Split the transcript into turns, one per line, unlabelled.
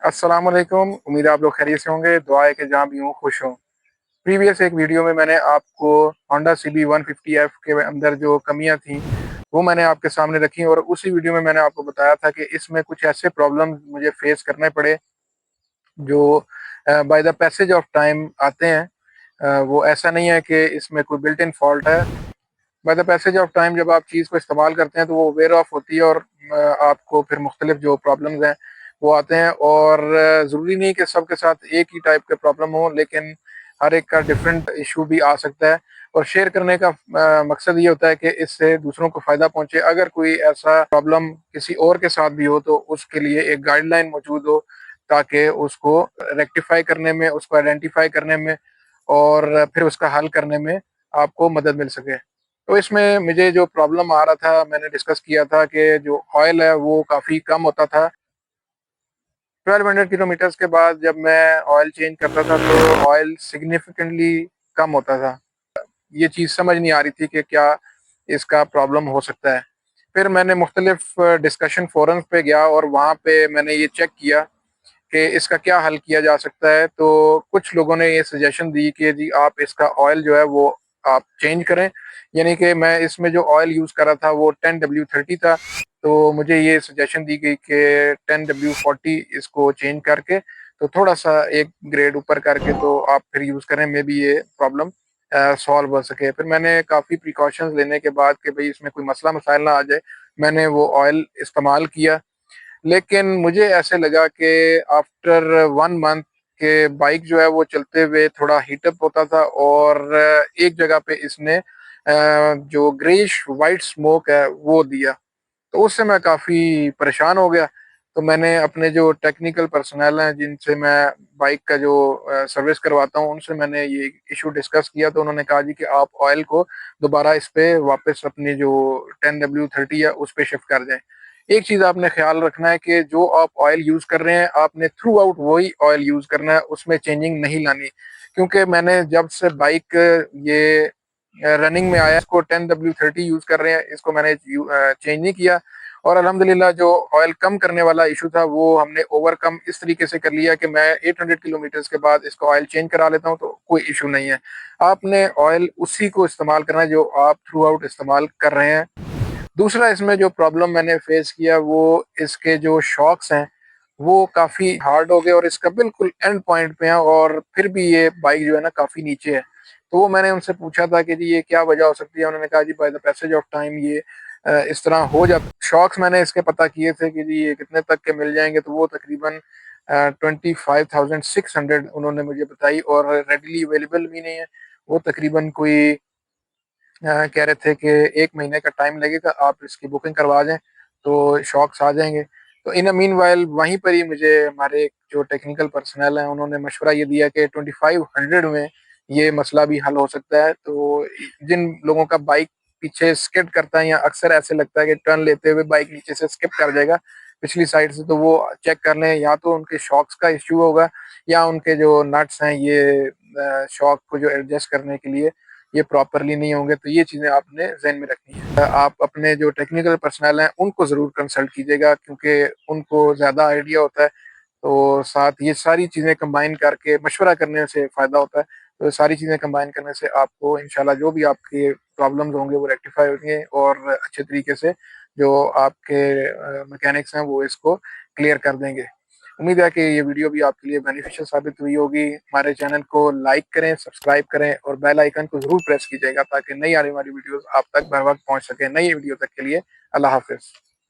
अस्सलाम वालेकुम। उम्मीद है आप लोग खैरियत से होंगे। दुआ है कि जहाँ भी हों खुश हों। प्रीवियस एक वीडियो में मैंने आपको होंडा सीबी 150F के अंदर जो कमियां थी वो मैंने आपके सामने रखी, और उसी वीडियो में मैंने आपको बताया था कि इसमें कुछ ऐसे प्रॉब्लम मुझे फेस करने पड़े जो bye the passage of time आते हैं। वो ऐसा नहीं है कि इसमें कोई बिल्ट इन फॉल्ट है। Bye the passage of time जब आप चीज़ को इस्तेमाल करते हैं तो वो वेयर ऑफ होती है, और आपको फिर मुख्तलिफ जो प्रॉब्लम्स हैं वो आते हैं। और ज़रूरी नहीं कि सबके साथ एक ही टाइप के प्रॉब्लम हो, लेकिन हर एक का डिफरेंट इशू भी आ सकता है। और शेयर करने का मकसद ये होता है कि इससे दूसरों को फ़ायदा पहुंचे। अगर कोई ऐसा प्रॉब्लम किसी और के साथ भी हो तो उसके लिए एक गाइडलाइन मौजूद हो, ताकि उसको रेक्टिफाई करने में, उसको आइडेंटिफाई करने में और फिर उसका हल करने में आपको मदद मिल सके। तो इसमें मुझे जो प्रॉब्लम आ रहा था, मैंने डिस्कस किया था कि जो ऑयल है वो काफ़ी कम होता था। 1200 किलोमीटर्स के बाद जब मैं ऑयल चेंज करता था तो ऑयल सिग्निफिकेंटली कम होता था। ये चीज़ समझ नहीं आ रही थी कि क्या इसका प्रॉब्लम हो सकता है। फिर मैंने मुख्तलिफ डिस्कशन फोरम्स पे गया और वहाँ पे मैंने ये चेक किया कि इसका क्या हल किया जा सकता है। तो कुछ लोगों ने ये सजेशन दी कि जी आप इसका ऑयल जो है वो आप चेंज करें। यानी कि मैं इसमें जो ऑयल यूज़ कर रहा था वो 10W30 था, तो मुझे ये सजेशन दी गई कि 10W40 इसको चेंज करके, तो थोड़ा सा एक ग्रेड ऊपर करके तो आप फिर यूज़ करें, मे बी ये प्रॉब्लम सॉल्व हो सके। फिर मैंने काफ़ी प्रिकॉशंस लेने के बाद कि भाई इसमें कोई मसला मसाइल ना आ जाए, मैंने वो ऑयल इस्तेमाल किया। लेकिन मुझे ऐसे लगा कि आफ्टर 1 मंथ के बाइक जो है वो चलते हुए थोड़ा हीटअप होता था, और एक जगह पे इसने जो ग्रेइश वाइट स्मोक है वो दिया। तो उससे मैं काफ़ी परेशान हो गया। तो मैंने अपने जो टेक्निकल पर्सनल हैं जिनसे मैं बाइक का जो सर्विस करवाता हूँ उनसे मैंने ये इशू डिस्कस किया। तो उन्होंने कहा जी कि आप ऑयल को दोबारा इस पे वापस अपनी जो 10W30 है उस पे शिफ्ट कर जाएं। एक चीज़ आपने ख्याल रखना है कि जो आप ऑयल यूज़ कर रहे हैं आपने थ्रू आउट वही ऑयल यूज़ करना है, उसमें चेंजिंग नहीं लानी। क्योंकि मैंने जब से बाइक ये रनिंग में आया, इसको 10W30 यूज़ कर रहे हैं, इसको मैंने चेंज नहीं किया। और अल्हम्दुलिल्लाह जो ऑयल कम करने वाला इशू था वो हमने ओवरकम इस तरीके से कर लिया कि मैं 800 किलोमीटर्स के बाद इसका ऑयल चेंज करा लेता हूँ, तो कोई इशू नहीं है। आपने ऑयल उसी को इस्तेमाल करना है जो आप थ्रू आउट इस्तेमाल कर रहे हैं। दूसरा इसमें जो प्रॉब्लम मैंने फेस किया वो इसके जो शॉक्स हैं वो काफ़ी हार्ड हो गए, और इसका बिल्कुल एंड पॉइंट पे है, और फिर भी ये बाइक जो है ना काफ़ी नीचे है। तो वो मैंने उनसे पूछा था कि जी ये क्या वजह हो सकती है। उन्होंने कहा जी by the passage of time ये इस तरह हो जाता। शॉक्स मैंने इसके पता किए थे कि जी ये कितने तक के मिल जाएंगे, तो वो तकरीबन 25,600 उन्होंने मुझे बताई, और रेडली अवेलेबल भी नहीं है। वो तकरीबन कोई कह रहे थे कि 1 महीने का टाइम लगेगा, आप इसकी बुकिंग करवा दें तो शॉक्स आ जाएंगे। तो इन मीन वाइल वहीं पर ही मुझे हमारे एक जो टेक्निकल पर्सनल हैं उन्होंने मशवरा ये दिया कि 2500 में ये मसला भी हल हो सकता है। तो जिन लोगों का बाइक पीछे स्किड करता है या अक्सर ऐसे लगता है कि टर्न लेते हुए बाइक नीचे से स्किप कर जाएगा पिछली साइड से, तो वो चेक कर लें, या तो उनके शॉक्स का इश्यू होगा या उनके जो नट्स हैं ये शॉक को जो एडजस्ट करने के लिए ये प्रॉपरली नहीं होंगे। तो ये चीज़ें आपने ज़हन में रखनी है। आप अपने जो टेक्निकल पर्सनल हैं उनको ज़रूर कंसल्ट कीजिएगा, क्योंकि उनको ज़्यादा आइडिया होता है। तो साथ ये सारी चीज़ें कंबाइन करके मशवरा करने से फ़ायदा होता है। तो सारी चीज़ें कंबाइन करने से आपको इंशाल्लाह जो भी आपके प्रॉब्लम्स होंगे वो रेक्टिफाई होंगे, और अच्छे तरीके से जो आपके मैकेनिक्स हैं वो इसको क्लियर कर देंगे। उम्मीद है कि ये वीडियो भी आपके लिए बेनिफिशियल साबित हुई होगी। हमारे चैनल को लाइक करें, सब्सक्राइब करें और बेल आइकन को ज़रूर प्रेस कीजिएगा ताकि नई आने वाली वीडियोस आप तक बर वक्त पहुंच सके। नई वीडियो तक के लिए अल्लाह हाफ़िज़।